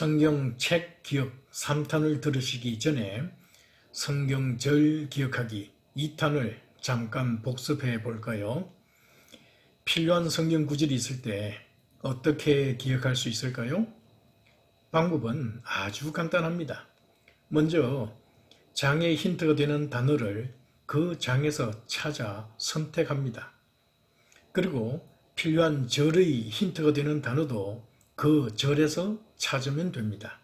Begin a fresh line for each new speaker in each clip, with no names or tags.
성경 책 기억 3탄을 들으시기 전에 성경절 기억하기 2탄을 잠깐 복습해 볼까요? 필요한 성경 구절이 있을 때 어떻게 기억할 수 있을까요? 방법은 아주 간단합니다. 먼저 장의 힌트가 되는 단어를 그 장에서 찾아 선택합니다. 그리고 필요한 절의 힌트가 되는 단어도 그 절에서 찾으면 됩니다.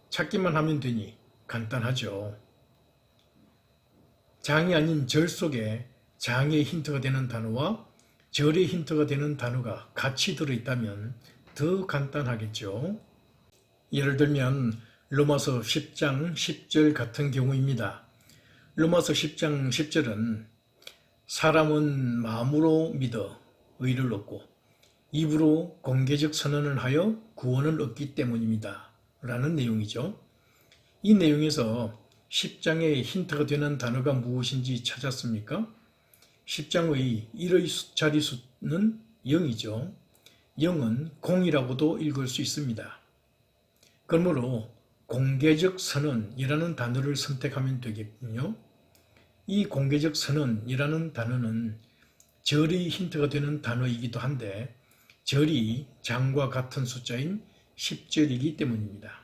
찾기만 하면 되니 간단하죠. 장이 아닌 절 속에 장의 힌트가 되는 단어와 절의 힌트가 되는 단어가 같이 들어있다면 더 간단하겠죠. 예를 들면 로마서 10장 10절 같은 경우입니다. 로마서 10장 10절은 사람은 마음으로 믿어 의를 얻고 입으로 공개적 선언을 하여 구원을 얻기 때문입니다. 라는 내용이죠. 이 내용에서 10장의 힌트가 되는 단어가 무엇인지 찾았습니까? 10장의 1의 자리수는 0이죠. 0은 공이라고도 읽을 수 있습니다. 그러므로 공개적 선언이라는 단어를 선택하면 되겠군요. 이 공개적 선언이라는 단어는 절의 힌트가 되는 단어이기도 한데 절이 장과 같은 숫자인 10절이기 때문입니다.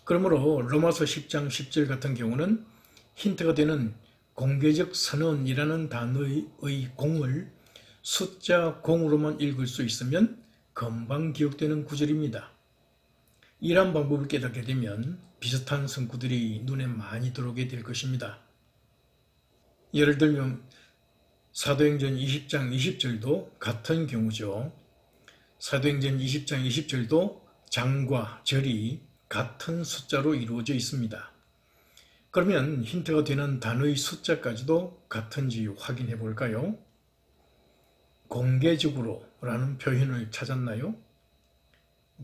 그러므로 로마서 10장 10절 같은 경우는 힌트가 되는 공개적 선언이라는 단어의 공을 숫자 0으로만 읽을 수 있으면 금방 기억되는 구절입니다. 이러한 방법을 깨닫게 되면 비슷한 성구들이 눈에 많이 들어오게 될 것입니다. 예를 들면 사도행전 20장 20절도 같은 경우죠. 사도행전 20장 20절도 장과 절이 같은 숫자로 이루어져 있습니다. 그러면 힌트가 되는 단어의 숫자까지도 같은지 확인해 볼까요? 공개적으로 라는 표현을 찾았나요?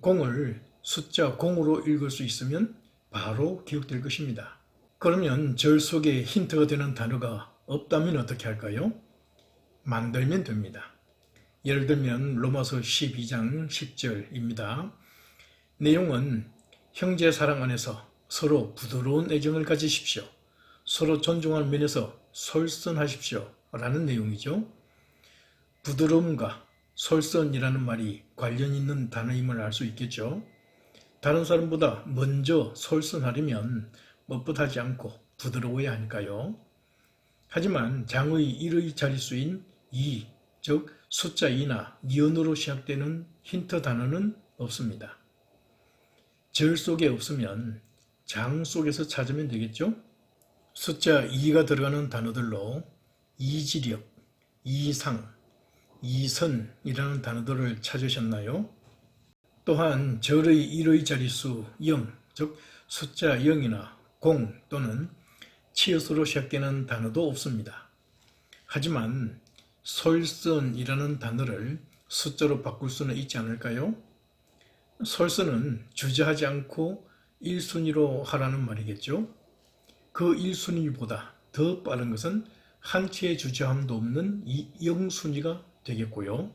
공을 숫자 0으로 읽을 수 있으면 바로 기억될 것입니다. 그러면 절 속에 힌트가 되는 단어가 없다면 어떻게 할까요? 만들면 됩니다. 예를 들면 로마서 12장 10절입니다. 내용은 형제 사랑 안에서 서로 부드러운 애정을 가지십시오. 서로 존중하는 면에서 솔선하십시오. 라는 내용이죠. 부드러움과 솔선이라는 말이 관련 있는 단어임을 알 수 있겠죠. 다른 사람보다 먼저 솔선하려면 뻣뻣하지 않고 부드러워야 하니까요. 하지만 장의 1의 자릿수인 2, 즉 숫자 2나 니은으로 시작되는 힌트 단어는 없습니다. 절 속에 없으면 장 속에서 찾으면 되겠죠? 숫자 2가 들어가는 단어들로 이지력, 이상, 이선이라는 단어들을 찾으셨나요? 또한 절의 1의 자릿수 0, 즉 숫자 0이나 0 또는 치읓으로 시작되는 단어도 없습니다. 하지만 솔선이라는 단어를 숫자로 바꿀 수는 있지 않을까요? 솔선은 주저하지 않고 1순위로 하라는 말이겠죠. 그 1순위보다 더 빠른 것은 한치의 주저함도 없는 0순위가 되겠고요.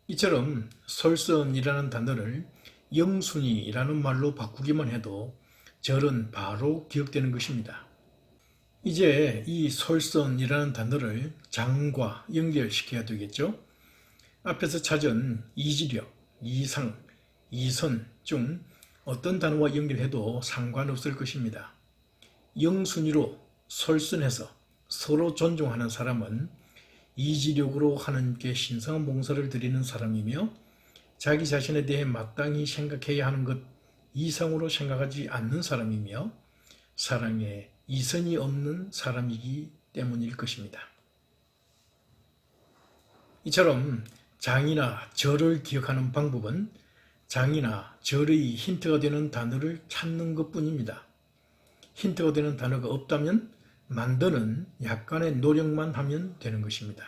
이처럼 솔선이라는 단어를 0순위라는 말로 바꾸기만 해도 절은 바로 기억되는 것입니다. 이제 이 솔선이라는 단어를 장과 연결시켜야 되겠죠. 앞에서 찾은 이지력, 이상, 이선 중 어떤 단어와 연결해도 상관없을 것입니다. 0순위로 솔선해서 서로 존중하는 사람은 이지력으로 하나님께 신성한 봉사를 드리는 사람이며 자기 자신에 대해 마땅히 생각해야 하는 것 이상으로 생각하지 않는 사람이며 사랑에 이선이 없는 사람이기 때문일 것입니다. 이처럼 장이나 절을 기억하는 방법은 장이나 절의 힌트가 되는 단어를 찾는 것뿐입니다. 힌트가 되는 단어가 없다면 만드는 약간의 노력만 하면 되는 것입니다.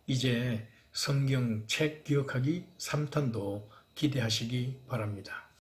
이제 성경 책 기억하기 3탄도 기대하시기 바랍니다.